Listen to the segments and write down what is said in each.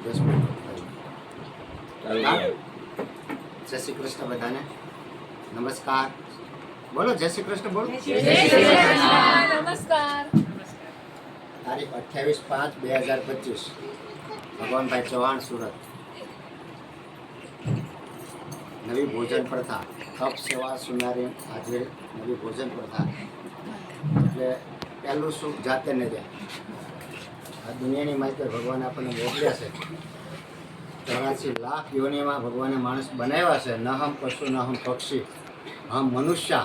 10 minute જય શ્રી કૃષ્ણ બધાને નમસ્કાર બોલો જય શ્રી કૃષ્ણ બોલો નમસ્કાર. તારીખ 28/5/2025 ભગવાનભાઈ ચૌહાણ સુરત. નવી ભોજન પ્રથા કપ સેવા સુનારી આજે નવી ભોજન પ્રથા એટલે પહેલું સુખ જાતે ને દે. આ દુનિયાની માહિતી ભગવાન આપણને મોકલ્યા છે. 84 લાખ યોનિમાં ભગવાને માણસ બનાવ્યા છે. ન હમ પશુ ન હમ પક્ષી હમ મનુષ્ય.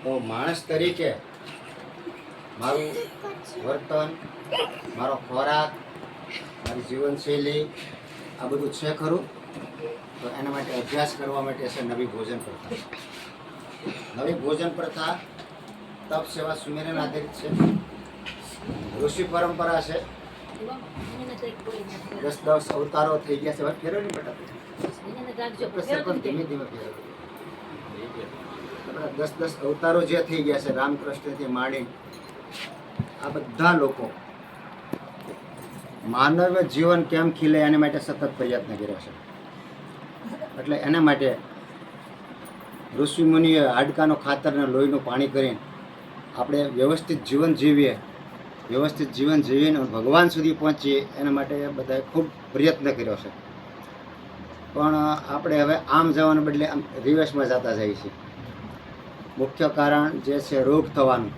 તો માણસ તરીકે મારું વર્તન, મારો ખોરાક, મારી જીવનશૈલી આ બધું છે ખરું. તો એના માટે અભ્યાસ કરવા માટે છે નવી ભોજન પ્રથા. નવી ભોજન પ્રથા તપ સેવા સુમેરન આધારિત છે. ઋષિ પરંપરા છે. 10 અવતારો થઈ ગયા છે. હવે ફેરવ નહીં બેટા, ધીમે ધીમે ફેરવ. 10 અવતારો જે થઈ ગયા છે રામકૃષ્ણથી માંડી આ બધા લોકો માનવ જીવન કેમ ખીલે એના માટે સતત પ્રયત્ન કર્યો છે. એટલે એના માટે ઋષિ મુનિએ હાડકાનો ખાતર અને લોહીનું પાણી કરીને આપણે વ્યવસ્થિત જીવન જીવીએ, વ્યવસ્થિત જીવન જીવીને ભગવાન સુધી પહોંચીએ એના માટે બધાએ ખૂબ પ્રયત્ન કર્યો છે. પણ આપણે હવે આમ જવાને બદલે આમ રિવર્સમાં જતા જઈએ છીએ. મુખ્ય કારણ જે છે રોગ થવાનું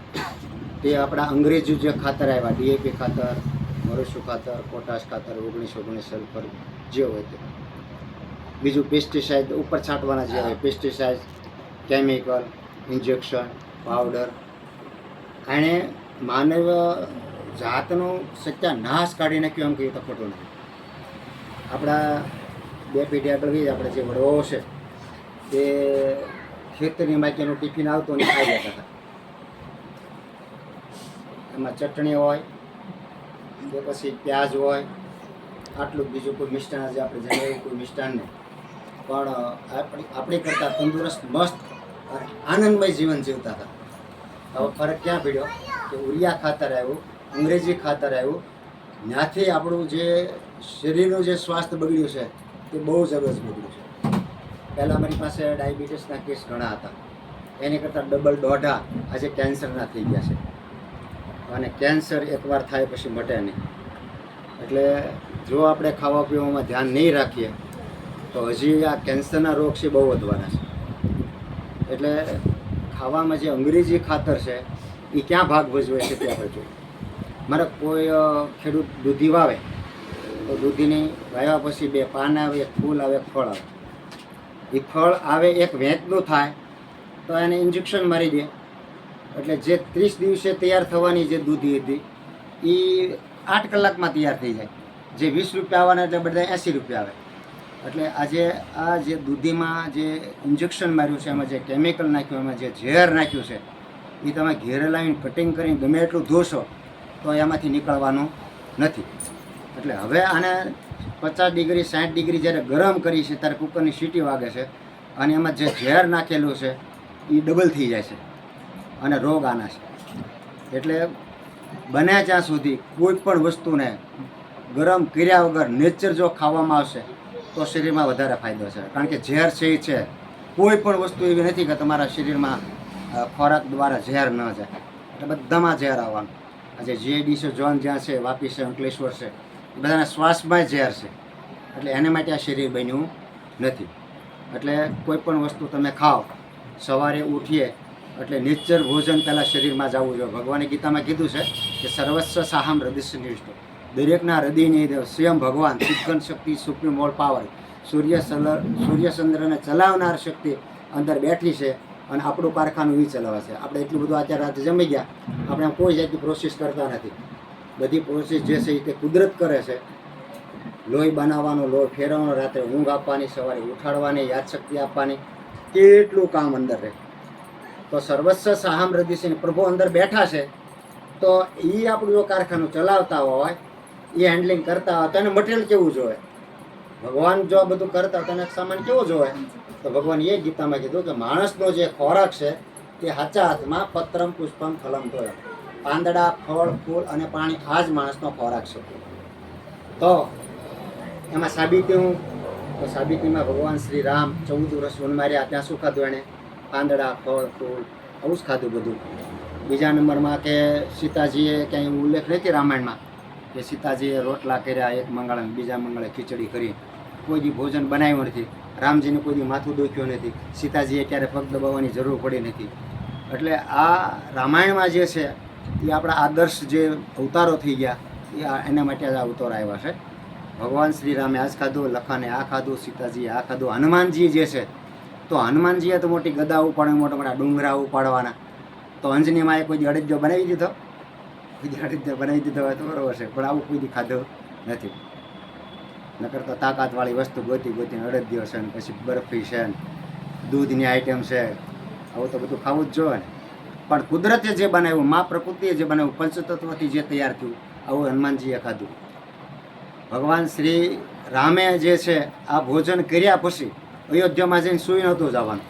તે આપણા અંગ્રેજી જે ખાતર આવ્યા, ડીએપી ખાતર, મરુસુ ખાતર, પોટાશ ખાતર, 19 સલ્ફર જે હોય તે, બીજું પેસ્ટિસાઇડ ઉપર છાંટવાના જે હોય પેસ્ટિસાઇડ, કેમિકલ, ઇન્જેક્શન, પાવડર, એણે માનવ જાતનો સત્યાનાશ કાઢી નાખ્યો એમ કહીએ તો ખોટું નથી. આપણા 2 પેઢી આગળ ગઈ આપણે જે વડવાઓ છે તે ખેતરની માટીનું ટિફિન આવતું અને ખાઈ જતા હતા. એમાં ચટણી હોય કે પછી પ્યાજ હોય, આટલું બીજું કોઈ મિષ્ટાન જે આપણે જણાવ્યું કોઈ મિષ્ટાન નહીં. પણ આપણી કરતાં તંદુરસ્ત મસ્ત આનંદમય જીવન જીવતા હતા. હવે ફરક ક્યાં પડ્યો કે ઉરિયા ખાતર આવ્યું, અંગ્રેજી ખાતર આવ્યું, ત્યાંથી આપણું જે શરીરનું જે સ્વાસ્થ્ય બગડ્યું છે તે બહુ જબરજસ્ત બગડ્યું છે. પહેલાં અમારી પાસે ડાયાબિટીસના કેસ ઘણા હતા, એની કરતાં ડબલ દોઢા આજે કેન્સરના થઈ ગયા છે. અને કેન્સર એકવાર થાય પછી મટે નહીં. એટલે જો આપણે ખાવા પીવામાં ધ્યાન નહીં રાખીએ તો હજી આ કેન્સરના રોગ છે બહુ વધવાના છે. એટલે ખાવામાં જે અંગ્રેજી ખાતર છે એ ક્યાં ભાગ ભજવે છે તે આપણે જોઈએ. મારે કોઈ ખેડૂત દૂધી વાવે તો દૂધીની વાવ્યા પછી 2 પાન આવે, 1 ફૂલ આવે, 1 ફળ આવે. એ ફળ આવે 1 વેચનું થાય તો એને ઇન્જેક્શન મારી દે. એટલે જે 30 દિવસે તૈયાર થવાની જે દૂધી હતી એ 8 કલાકમાં તૈયાર થઈ જાય. જે 20 રૂપિયા આવવાના એટલે બધા 80 રૂપિયા આવે. એટલે આજે આ જે દૂધીમાં જે ઇન્જેક્શન માર્યું છે, એમાં જે કેમિકલ નાખ્યું, એમાં જે ઝેર નાખ્યું છે એ તમે ઘેરે લાવીને કટિંગ કરીને ગમે એટલું ધોશો તો એમાંથી નીકળવાનું નથી. એટલે હવે આને 50 ડિગ્રી 60 ડિગ્રી જ્યારે ગરમ કરી છે ત્યારે કુકરની સીટી વાગે છે અને એમાં જે ઝેર નાખેલું છે એ ડબલ થઈ જાય છે અને રોગ આના છે. એટલે બને ત્યાં સુધી કોઈ પણ વસ્તુને ગરમ કર્યા વગર નેચર જો ખાવામાં આવશે તો શરીરમાં વધારે ફાયદો છે. કારણ કે ઝેર છે એ છે. કોઈ પણ વસ્તુ એવી નથી કે તમારા શરીરમાં ખોરાક દ્વારા ઝેર ન જાય. એટલે બધામાં ઝેર આવવાનું. આજે જીઆઈડીસી ઝોન જ્યાં છે, વાપી છે, અંકલેશ્વર છે, એ બધાના શ્વાસમાં ઝેર છે. એટલે એને માટે આ શરીર બન્યું નથી. એટલે કોઈ પણ વસ્તુ તમે ખાઓ, સવારે ઉઠીએ એટલે નેચર ભોજન પહેલાં શરીરમાં જવું જોઈએ. ભગવાને ગીતામાં કીધું છે કે સર્વસ્વ સાહમ હૃદયનિષ્ઠ. દરેકના હૃદયની સ્વયં ભગવાન સિદ્ધન શક્તિ, સુપ્રીમ ઓલ પાવર, સૂર્યચંદ્રને ચલાવનાર શક્તિ અંદર બેઠી છે અને આપણું કારખાનું એ ચલાવે છે. આપણે એટલું બધું અત્યારે રાતે જમી ગયા, આપણે કોઈ જાતની પ્રોસેસ કરતા નથી. બધી પ્રોસેસ જે છે એ તે કુદરત કરે છે. લોહી બનાવવાનો, લોહી ફેરવવાનો, રાત્રે ઊંઘ આપવાની, સવારે ઉઠાડવાની, યાદશક્તિ આપવાની, કેટલું કામ અંદર રહે. તો સર્વસ્વ સાહમ હૃદય પ્રભુ અંદર બેઠા છે. તો એ આપણું જો કારખાનું ચલાવતા હોય, એ હેન્ડલિંગ કરતા હોય તો એને મટીરિયલ કેવું જોઈએ? ભગવાન જો આ બધું કરતા તો એને સામાન કેવો જોઈએ? તો ભગવાન એ ગીતામાં કીધું કે માણસનો જે ખોરાક છે તે સાચા હાથમાં પત્રમ પુષ્પમ ફલમ તોય. પાંદડા, ફળ, ફૂલ અને પાણી આ જ માણસનો ખોરાક છે. તો એમાં સાબિતી હું તો સાબિતીમાં ભગવાન શ્રી રામ 14 વર્ષ વનમાર્યા ત્યાં શું ખાધું એણે? પાંદડા, ફળ, ફૂલ આવું જ ખાધું બધું. બીજા નંબરમાં કે સીતાજીએ ક્યાંય એવું ઉલ્લેખ નથી રામાયણમાં કે સીતાજીએ રોટલા કર્યા એક મંગળે બીજા મંગળે ખીચડી કરી. કોઈ દી ભોજન બનાવ્યું નથી. રામજીને કોઈ દી માથું દુખ્યું નથી. સીતાજીએ ક્યારે પગ દબાવવાની જરૂર પડી નથી. એટલે આ રામાયણમાં જે છે એ આપણા આદર્શ જે અવતારો થઈ ગયા એ એના માટે જ આ અવતાર આવ્યા છે. ભગવાન શ્રી રામે આ જ ખાધું, લખાને આ ખાધું, સીતાજીએ આ ખાધું. હનુમાનજી જે છે તો હનુમાનજીએ તો મોટી ગદા ઉપાડે, મોટા મોટા ડુંગરા ઉપાડવાના. તો અંજનીમાં એ કોઈ દી અડદિયો બનાવી દીધો? કોઈ દી અડદિયો બનાવી દીધો હોય તો બરોબર છે, પણ આવું કોઈ દી ખાધું નથી. નકર તો તાકાતવાળી વસ્તુ ગોતી ગોતીને અડદિયો છે ને પછી બરફી છે ને દૂધની આઈટમ છે, આવું તો બધું ખાવું જ જોઈએ ને. પણ કુદરતે જે બનાવ્યું, મા પ્રકૃતિએ જે બનાવ્યું, પંચતત્વથી જે તૈયાર થયું, આવું હનુમાનજીએ ખાધું. ભગવાન શ્રી રામે જે છે આ ભોજન કર્યા પછી અયોધ્યામાં જઈને સૂઈ નહોતું જવાનું,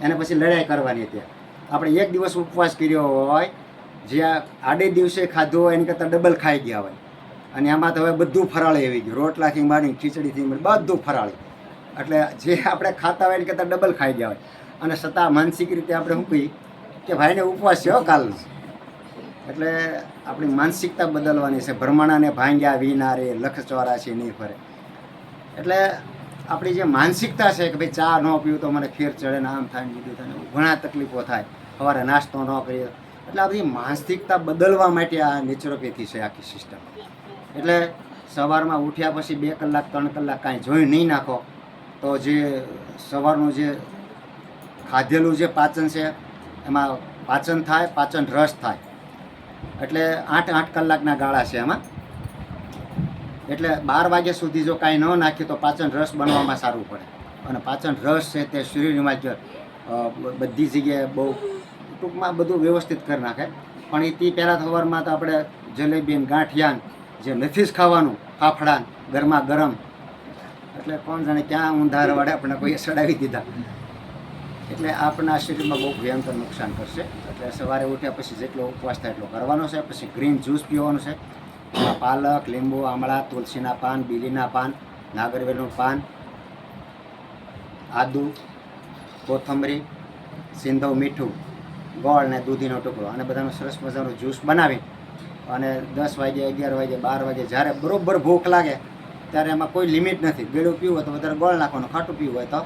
એને પછી લડાઈ કરવાની હતી. આપણે એક દિવસ ઉપવાસ કર્યો હોય, જે આડે દિવસે ખાધું હોય એની કરતાં ડબલ ખાઈ ગયા હોય, અને એમાં તો હવે બધું ફરાળી આવી ગયું, રોટલાથી માંડીને ખીચડીથી બધું ફરાળી. એટલે જે આપણે ખાતા હોય એની કરતાં ડબલ ખાઈ ગયા હોય, અને છતાં માનસિક રીતે આપણે શું કહીએ કે ભાઈને ઉપવાસ છે કાલ. એટલે આપણી માનસિકતા બદલવાની છે. ભ્રમણાને ભાંગ્યા વિના રે, લખ 84 નહીં ફરે. એટલે આપણી જે માનસિકતા છે કે ભાઈ ચા ન પીવું તો મને ફેર ચડે ને આમ થાય ને બીજું થાય, ઘણા તકલીફો થાય, સવારે નાસ્તો ન કરીએ. એટલે આ બધી માનસિકતા બદલવા માટે આ નેચરોપેથી છે આખી સિસ્ટમ. એટલે સવારમાં ઉઠ્યા પછી 2 કલાક 3 કલાક કાંઈ જોઈ નહીં નાખો તો જે સવારનું જે ખાધેલું જે પાચન છે એમાં પાચન થાય, પાચન રસ થાય. એટલે 8 કલાકના ગાળા છે એમાં. એટલે 12 વાગ્યા સુધી જો કાંઈ ન નાખ્યું તો પાચન રસ બનવામાં સારું પડે. અને પાચન રસ છે તે શરીરમાં બધી જગ્યાએ બહુ ટૂંકમાં બધું વ્યવસ્થિત કરી નાખે. પણ એ તે પહેલાં સવારમાં તો આપણે જલેબી ગાંઠિયાન જે નથી જ ખાવાનું, ફાફડા ગરમા ગરમ. એટલે કોણ જાણે ક્યાં ઊંધાર વાળે આપણે કોઈએ સડાવી દીધા. એટલે આપણા શરીરમાં બહુ ભયંકર નુકસાન કરશે. એટલે સવારે ઉઠ્યા પછી જેટલો ઉપવાસ થાય એટલો કરવાનો છે. પછી ગ્રીન જ્યુસ પીવાનું છે. પાલક, લીંબુ, આમળા, તુલસીના પાન, બીલીના પાન, નાગરવેલનું પાન, આદુ, કોથમરી, સિંધવ, મીઠું, ગોળ ને દૂધીનો ટુકડો, અને બધાનું સરસ મજાનું જ્યુસ બનાવી અને 10 વાગે, 11 વાગે, 12 વાગે જ્યારે બરોબર ભૂખ લાગે ત્યારે એમાં કોઈ લિમિટ નથી. ગળ્યું પીવું હોય તો વધારે ગોળ નાખવાનું, ખાટું પીવું હોય તો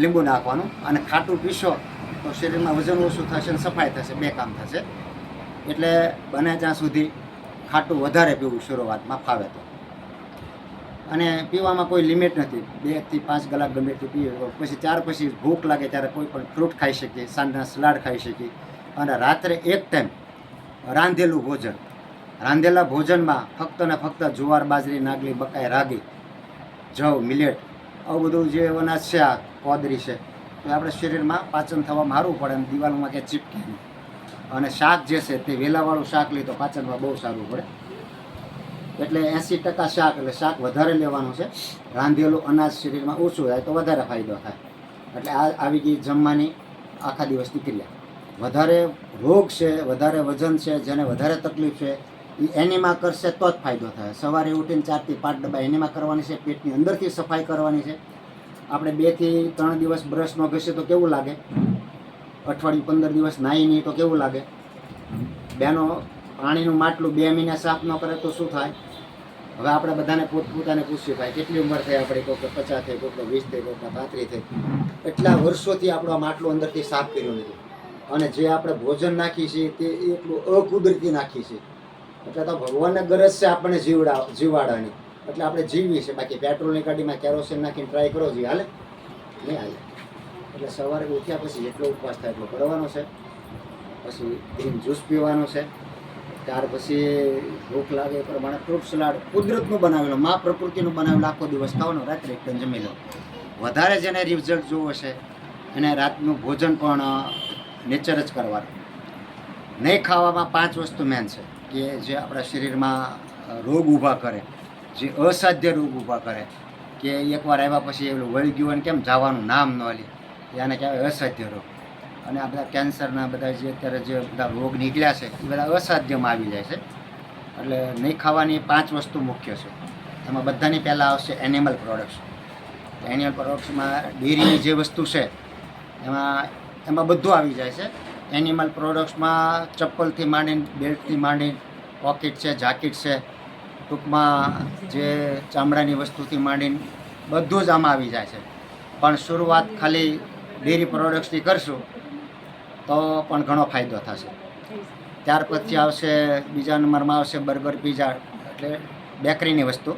લીંબુ નાખવાનું. અને ખાટું પીશો તો શરીરમાં વજન ઓછું થશે અને સફાઈ થશે, 2 કામ થશે. એટલે બને ત્યાં સુધી ખાટું વધારે પીવું શરૂઆતમાં ફાવે તો. અને પીવામાં કોઈ લિમિટ નથી, 2 થી 5 કલાક ગમે તે પીએ. પછી 4 પછી ભૂખ લાગે ત્યારે કોઈ પણ ફ્રૂટ ખાઈ શકીએ, સાંજના સલાડ ખાઈ શકીએ. અને રાત્રે એક ટાઈમ રાંધેલું ભોજન. રાંધેલા ભોજનમાં ફક્ત ને ફક્ત જુવાર, બાજરી, નાગલી, બકાઈ, રાગી, જવ, મિલેટ આવું બધું જે અનાજ છે, આ કોદરી છે, તો આપણે શરીરમાં પાચન થવામાં સારું પડે અને દિવાલમાં ક્યાંય ચીપકે નહીં. અને શાક જે છે તે વેલાવાળું શાક લે તો પાચનમાં બહુ સારું પડે. એટલે 80% શાક, એટલે શાક વધારે લેવાનું છે. રાંધેલું અનાજ શરીરમાં ઓછું થાય તો વધારે ફાયદો થાય. એટલે આ આવી ગઈ જમવાની આખા દિવસની ક્રિયા. વધારે રોગ છે, વધારે વજન છે, જેને વધારે તકલીફ છે એ એનીમાં કરશે તો જ ફાયદો થાય. સવારે ઉઠીને 4 થી 5 ડબ્બા એનીમાં કરવાની છે. પેટની અંદરથી સફાઈ કરવાની છે. આપણે 2 થી 3 દિવસ બ્રશ ન ઘસીએ તો કેવું લાગે? અઠવાડિયું 15 દિવસ નાહી નહીં તો કેવું લાગે? બેનો પાણીનું માટલું 2 મહિના સાફ ન કરે તો શું થાય? હવે આપણે બધાને પોતપોતાને પૂછ્યું ભાઈ કેટલી ઉંમર થઈ આપણી? કોઈ 50 થઈ, કોઈ 20 થઈ, કોઈ 35 થઈ. એટલા વર્ષોથી આપણું આ માટલું અંદરથી સાફ કર્યું નથી. અને જે આપણે ભોજન નાખીએ છીએ તે એટલું અકુદરતી નાખીએ છીએ. એટલે તો ભગવાનને ગરજ છે આપણને જીવાડવાની. એટલે આપણે જીવીએ છીએ. બાકી પેટ્રોલની ગાડીમાં કેરોસીન નાખીને ટ્રાય કરો જોઈએ, હાલે નહીં હાલે. એટલે સવારે ઉઠ્યા પછી જેટલો ઉપવાસ થાય એટલો કરવાનો છે. પછી ગ્રીન જ્યુસ પીવાનો છે. ત્યાર પછી ભૂખ લાગે એ પ્રમાણે ફ્રૂટ સલાડ કુદરતનું બનાવેલું, મા પ્રકૃતિનું બનાવેલું આખો દિવસ ખાવાનું, રાત્રે એક ટાઈમ જમી લો. વધારે જેને રિઝલ્ટ જોવો છે એને રાતનું ભોજન પણ નેચર જ કરવાનું. નહીં ખાવામાં 5 વસ્તુ મેન છે કે જે આપણા શરીરમાં રોગ ઊભા કરે, જે અસાધ્ય રોગ ઊભા કરે, કે એકવાર આવ્યા પછી એવું વળી ગયું અને કેમ જવાનું નામ ન લે, એને કહેવાય અસાધ્ય રોગ. અને આ બધા કેન્સરના બધા જે અત્યારે જે બધા રોગ નીકળ્યા છે એ બધા અસાધ્યમાં આવી જાય છે. એટલે નહીં ખાવાની 5 વસ્તુ મુખ્ય છે. એમાં બધાની પહેલાં આવશે એનિમલ પ્રોડક્ટ્સ. એનિમલ પ્રોડક્ટ્સમાં ડેરીની જે વસ્તુ છે એમાં બધું આવી જાય છે. એનિમલ પ્રોડક્ટ્સમાં ચપ્પલથી માંડીને, બેલ્ટથી માંડીને, પોકેટ છે, જાકેટ છે, ટૂંકમાં જે ચામડાની વસ્તુથી માંડીને બધું જ આમાં આવી જાય છે. પણ શરૂઆત ખાલી ડેરી પ્રોડક્ટ્સથી કરશું તો પણ ઘણો ફાયદો થશે. ત્યાર પછી આવશે બીજા નંબરમાં આવશે બર્ગર, પીઝા, એટલે બેકરીની વસ્તુ.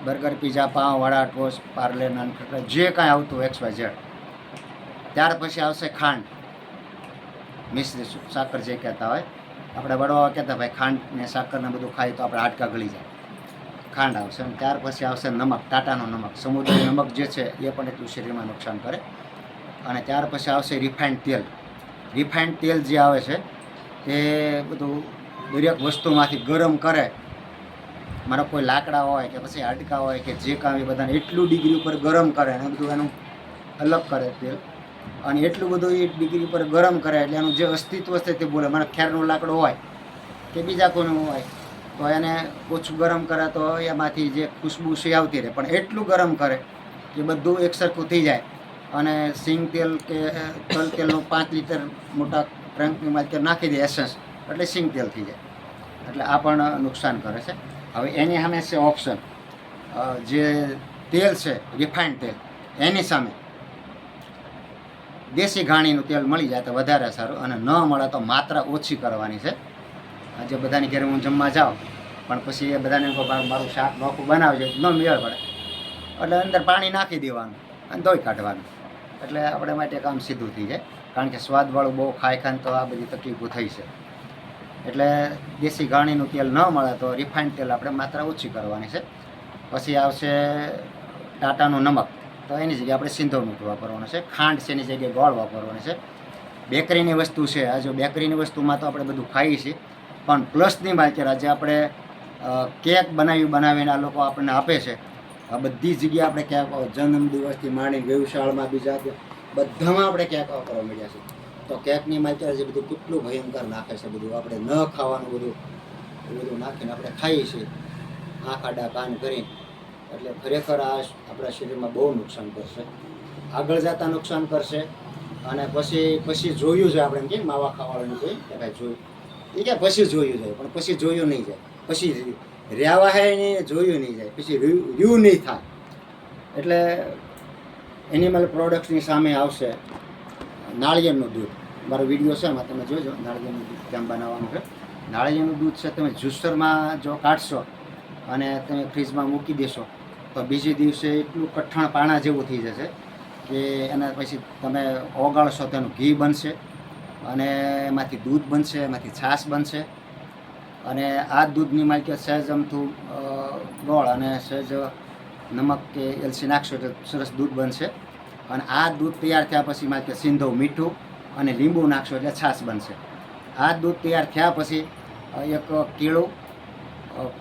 બર્ગર, પીઝા, પાઉં, વડા, ટોસ્ટ, પાર્લે, નાન, જે કાંઈ આવતું XYZ. ત્યાર પછી આવશે ખાંડ, મિશ્રી સાકર જે કહેતા હોય. આપણે વડવા કહેતા ભાઈ ખાંડ ને સાકરને બધું ખાઈ તો આપણે હાડકા ગળી જાય, ખાંડ આવશે. અને ત્યાર પછી આવશે નમક, ટાટાનો નમક. સમુદ્રી નમક જે છે એ પણ એટલું શરીરમાં નુકસાન કરે. અને ત્યાર પછી આવશે રિફાઇન્ડ તેલ. રિફાઇન્ડ તેલ જે આવે છે એ બધું દરેક વસ્તુમાંથી ગરમ કરે. મારો કોઈ લાકડા હોય કે પછી હાડકા હોય કે જે કાંઈ બધાને એટલું ડિગ્રી ઉપર ગરમ કરે અને બધું એનું અલગ કરે તેલ. અને એટલું બધું એ ડિગ્રી પર ગરમ કરે એટલે એનું જે અસ્તિત્વ છે તે બોલે. મને ખેરનો લાકડો હોય કે બીજા કોઈનું હોય તો એને ઓછું ગરમ કરે તો એમાંથી જે ખુશ્બુ છે આવતી રહે. પણ એટલું ગરમ કરે કે બધું એકસરખું થઈ જાય. અને સિંગ તેલ કે તલ તેલનું 5 લીટર મોટા ટ્રંકની તેલ નાખી દે એસન્સ, એટલે સિંગ તેલ થઈ જાય. એટલે આ પણ નુકસાન કરે છે. હવે એની સામે છે ઓપ્શન, જે તેલ છે રિફાઇન્ડ તેલ, એની સામે દેશી ઘાણીનું તેલ મળી જાય તો વધારે સારું. અને ન મળે તો માત્રા ઓછી કરવાની છે. આજે બધાની ઘરે હું જમવા જાઉં પણ પછી એ બધાને મારું શાક નોખું બનાવજો ન મેળ પડે એટલે અંદર પાણી નાખી દેવાનું અને ધોઈ કાઢવાનું. એટલે આપણે માટે કામ સીધું થઈ જાય. કારણ કે સ્વાદવાળું બહુ ખાય તો આ બધી તકલીફો થઈ છે. એટલે દેશી ઘાણીનું તેલ ન મળે તો રિફાઇન્ડ તેલ આપણે માત્રા ઓછી કરવાની છે. પછી આવશે ટાટાનું નમક, તો એની જગ્યાએ આપણે સિંધો મીઠું વાપરવાનું છે. ખાંડ છે એની જગ્યાએ ગોળ વાપરવાની છે. બેકરીની વસ્તુ છે, આ જો બેકરીની વસ્તુમાં તો આપણે બધું ખાઈએ છીએ, પણ પ્લસની વાત કરીએ આજે આપણે કેક બનાવીને આ લોકો આપણને આપે છે. આ બધી જગ્યાએ આપણે કેક, જન્મદિવસથી માંડીને વ્યવસાયમાં બીજા બધામાં આપણે કેક વાપરવા મળ્યા છે. તો કેકની માત્રા જે બધું કેટલું ભયંકર નાખે છે. બધું આપણે ન ખાવાનું બધું નાખીને આપણે ખાઈએ છીએ આંખ આડા કાન કરીને. એટલે ખરેખર આ આપણા શરીરમાં બહુ નુકસાન કરશે, આગળ જતાં નુકસાન કરશે. અને પછી જોયું છે આપણે, એમ કે માવા ખાવાળાનું કોઈ કે ભાઈ જોયું એ કે પછી જોયું જાય, પણ પછી જોયું નહીં જાય. પછી રહ્યા હે ને જોયું નહીં જાય, પછી રહ્યું નહીં થાય. એટલે એનિમલ પ્રોડક્ટ્સની સામે આવશે નાળિયેરનું દૂધ. મારો વિડીયો છે એમાં તમે જોજો નાળિયેરનું દૂધ કેમ બનાવવાનું છે. નાળિયેરનું દૂધ છે તમે જ્યુસરમાં જો કાઢશો અને તમે ફ્રીજમાં મૂકી દેશો તો બીજે દિવસે એટલું કઠણ પાણા જેવું થઈ જશે કે એના પછી તમે ઓગાળશો તો એનું ઘી બનશે અને એમાંથી દૂધ બનશે, એમાંથી છાશ બનશે. અને આ દૂધની માલિકીત સહેજ અમથું ગોળ અને સહેજ નમક કે એલચી નાખશો તો સરસ દૂધ બનશે. અને આ દૂધ તૈયાર થયા પછી માલિકીત સિંધો, મીઠું અને લીંબુ નાખશો એટલે છાશ બનશે. આ દૂધ તૈયાર થયા પછી એક કેળું,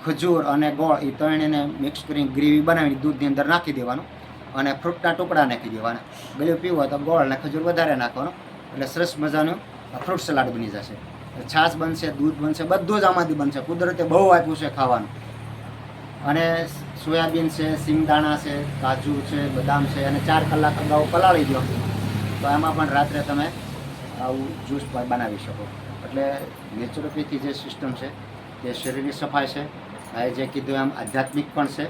ખજૂર અને ગોળ એ ત્રણેયને મિક્સ કરીને ગ્રેવી બનાવીને દૂધની અંદર નાખી દેવાનું અને ફ્રૂટના ટુકડા નાખી દેવાના. ગળ્યું પીવું હોય તો ગોળ અને ખજૂર વધારે નાખવાનું એટલે સરસ મજાનું ફ્રૂટ સલાડ બની જશે. છાશ બનશે, દૂધ બનશે, બધું જ આમાંથી બનશે. કુદરતે બહુ આપ્યું છે ખાવાનું. અને સોયાબીન છે, સિંગદાણા છે, કાજુ છે, બદામ છે, અને 4 કલાક અગાઉ પલાળી દો તો એમાં પણ રાત્રે તમે આવું જ્યુસ બનાવી શકો. એટલે નેચરોપેથી જે સિસ્ટમ છે તે શરીરની સફાઈ છે. આ જે કીધું એમ આધ્યાત્મિક પણ છે.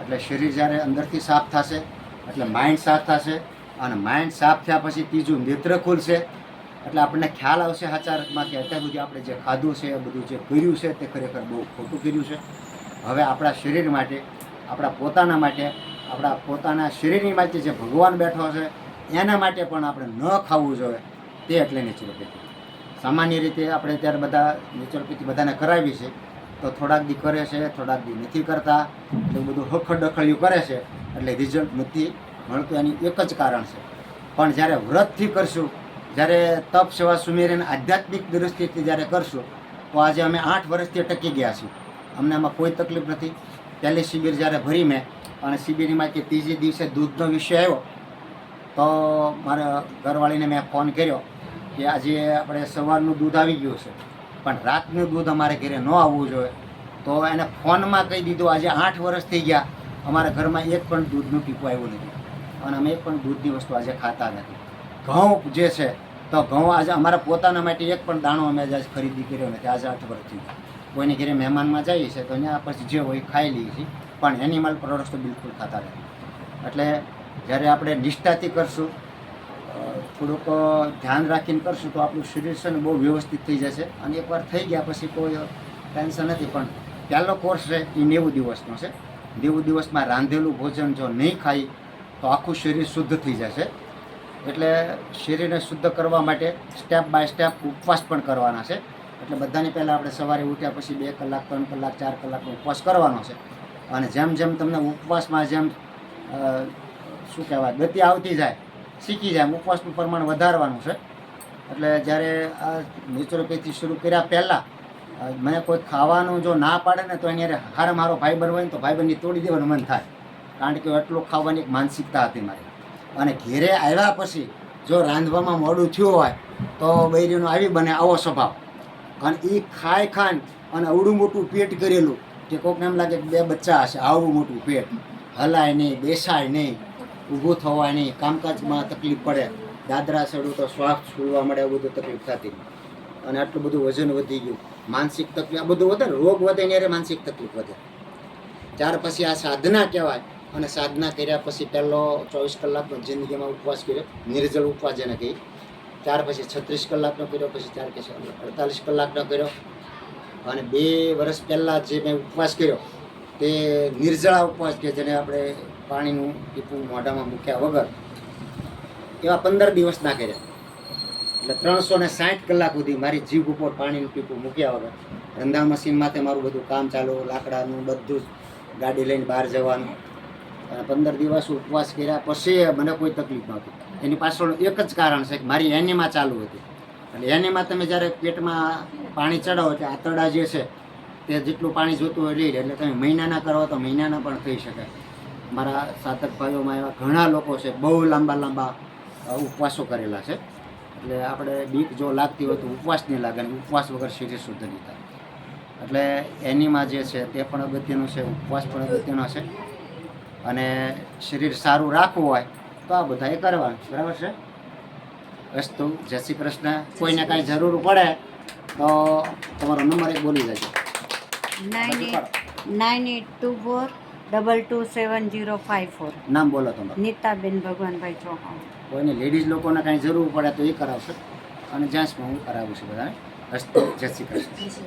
એટલે શરીર જ્યારે અંદરથી સાફ થશે એટલે માઇન્ડ સાફ થશે. અને માઇન્ડ સાફ થયા પછી ત્રીજું નેત્ર ખુલશે. એટલે આપણને ખ્યાલ આવશે સાચા અર્થમાં કે અત્યાર સુધી આપણે જે ખાધું છે, બધું જે કર્યું છે તે ખરેખર બહુ ખોટું કર્યું છે. હવે આપણા શરીર માટે, આપણા પોતાના માટે, આપણા પોતાના શરીરની માટે જે ભગવાન બેઠો છે એના માટે પણ આપણે ન ખાવું જોઈએ. તે એટલે નેચરોપેથી. સામાન્ય રીતે આપણે ત્યારે બધા નેચરોપેથી બધાને કરાવી છે તો થોડાક દી કરે છે, થોડાક દી નથી કરતા. એવું બધું હખડખડિયું કરે છે એટલે રિઝલ્ટ નથી મળતું. એની એક જ કારણ છે. પણ જ્યારે વ્રતથી કરશું, જ્યારે તપ સેવા સુમેરીને આધ્યાત્મિક દ્રષ્ટિથી જ્યારે કરશું તો આજે અમે 8 વર્ષથી ટકી ગયા છીએ. અમને આમાં કોઈ તકલીફ નથી. પહેલી શિબિર જ્યારે ભરી મેં અને શિબિરમાં કે ત્રીજે દિવસે દૂધનો વિષય આવ્યો તો મારા ઘરવાળીને મેં ફોન કર્યો કે આજે આપણે સવારનું દૂધ આવી ગયું છે પણ રાતનું દૂધ અમારે ઘરે ન આવવું જોઈએ. તો એને ફોનમાં કહી દીધું આજે 8 વર્ષ થઈ ગયા અમારા ઘરમાં એક પણ દૂધનું ટીપું આવ્યું નથી અને અમે એક પણ દૂધની વસ્તુ આજે ખાતા નથી. ઘઉં જે છે તો ઘઉં આજે અમારા પોતાના માટે એક પણ દાણો અમે આજે ખરીદી કર્યો નથી. આજે 8 વર્ષ થઈ ગયા. કોઈને ઘરે મહેમાનમાં જઈએ છીએ તો ત્યાં પછી જે હોય ખાઈ લઈએ છીએ, પણ એનિમલ પ્રોડક્ટ્સ તો બિલકુલ ખાતા નથી. એટલે જ્યારે આપણે નિષ્ઠાથી કરશું, થોડુંક ધ્યાન રાખીને કરશું તો આપણું શરીર છે ને બહુ વ્યવસ્થિત થઈ જશે. અને એકવાર થઈ ગયા પછી કોઈ ટેન્શન નથી. પણ પહેલો કોર્સ છે એ 90 દિવસનો છે. 90 દિવસમાં રાંધેલું ભોજન જો નહીં ખાઈ તો આખું શરીર શુદ્ધ થઈ જશે. એટલે શરીરને શુદ્ધ કરવા માટે સ્ટેપ બાય સ્ટેપ ઉપવાસ પણ કરવાના છે. એટલે બધાની પહેલાં આપણે સવારે ઉઠ્યા પછી 2 કલાક 3 કલાક 4 કલાકનો ઉપવાસ કરવાનો છે. અને જેમ જેમ તમને ઉપવાસમાં જેમ શું કહેવાય ગતિ આવતી જાય, શીખી જાય, ઉપવાસનું પ્રમાણ વધારવાનું છે. એટલે જ્યારે આ નેચરોપેથી શરૂ કર્યા પહેલાં મને કોઈ ખાવાનું જો ના પાડે ને તો એને હારે મારો ભાઈબંધ હોય ને તો ભાઈબંધની તોડી દેવાનું મન થાય. કારણ કે એટલું ખાવાની એક માનસિકતા હતી મારી. અને ઘેરે આવ્યા પછી જો રાંધવામાં મોડું થયું હોય તો બૈરીનો આવી બને આવો સ્વભાવ. અને એ ખાય અને અવડું મોટું પેટ કરેલું કે કોઈકને એમ લાગે કે 2 બચ્ચા હશે. આવડું મોટું પેટ, હલાય નહીં, બેસાય નહીં, ઊભું થવાય નહીં, કામકાજમાં તકલીફ પડે, દાદરા ચડું તો શ્વાસ છૂટવા મળે, એવું બધું તકલીફ થતી. અને આટલું બધું વજન વધી ગયું, માનસિક તકલીફ, આ બધું વધે ને, રોગ વધે ને માનસિક તકલીફ વધે. ત્યાર પછી આ સાધના કહેવાય. અને સાધના કર્યા પછી પહેલો 24 કલાકનો જિંદગીમાં ઉપવાસ કર્યો, નિર્જળ ઉપવાસ જેને કહી. ત્યાર પછી 36 કલાકનો કર્યો, પછી 48 કલાકનો કર્યો. અને 2 વર્ષ પહેલાં જે મેં ઉપવાસ કર્યો તે નિર્જળા ઉપવાસ કે જેને આપણે પાણીનું ટીપું મોઢામાં મૂક્યા વગર, એવા 15 દિવસના કર્યા. એટલે 360 કલાક સુધી મારી જીભ ઉપર પાણીનું ટીપું મૂક્યા વગર, રંધા મશીનમાં મારું બધું કામ ચાલુ, લાકડાનું બધું જ, ગાડી લઈને બહાર જવાનું. અને 15 દિવસ ઉપવાસ કર્યા પછી મને કોઈ તકલીફ નહોતી. એની પાછળનું એક જ કારણ છે કે મારી એનીમાં ચાલુ હતી. એટલે એનીમાં તમે જ્યારે પેટમાં પાણી ચડાવો એટલે આંતરડા જે છે તે જેટલું પાણી જોતું હોય લઈ લે. એટલે તમે મહિનાના કરો તો મહિનાના પણ થઈ શકે. મારા સાધક ભાઈઓમાં એવા ઘણા લોકો છે, બહુ લાંબા ઉપવાસો કરેલા છે. એટલે આપણે બીક જો લાગતી હોય તો ઉપવાસ નહીં લાગે, અને ઉપવાસ વગર શરીર શુદ્ધ નહીં થાય. એટલે એનીમાં જે છે તે પણ અગત્યનું છે, ઉપવાસ પણ અગત્યનો છે. અને શરીર સારું રાખવું હોય તો આ બધા એ કરવાનું. બરાબર છે? અસ્તુ. જય શ્રી કૃષ્ણ. કોઈને કાંઈ જરૂર પડે તો તમારો નંબર એક બોલી જજો. 9824227054. નામ બોલો તમારું. નીતાબેન ભગવાનભાઈ ચૌહાણ. કોઈને લેડીઝ લોકોને કાંઈ જરૂર પડે તો એ કરાવશે. અને જેન્ટ્સમાં હું કરાવું છું બધાને. અસ્તુ. જય શ્રી કૃષ્ણ.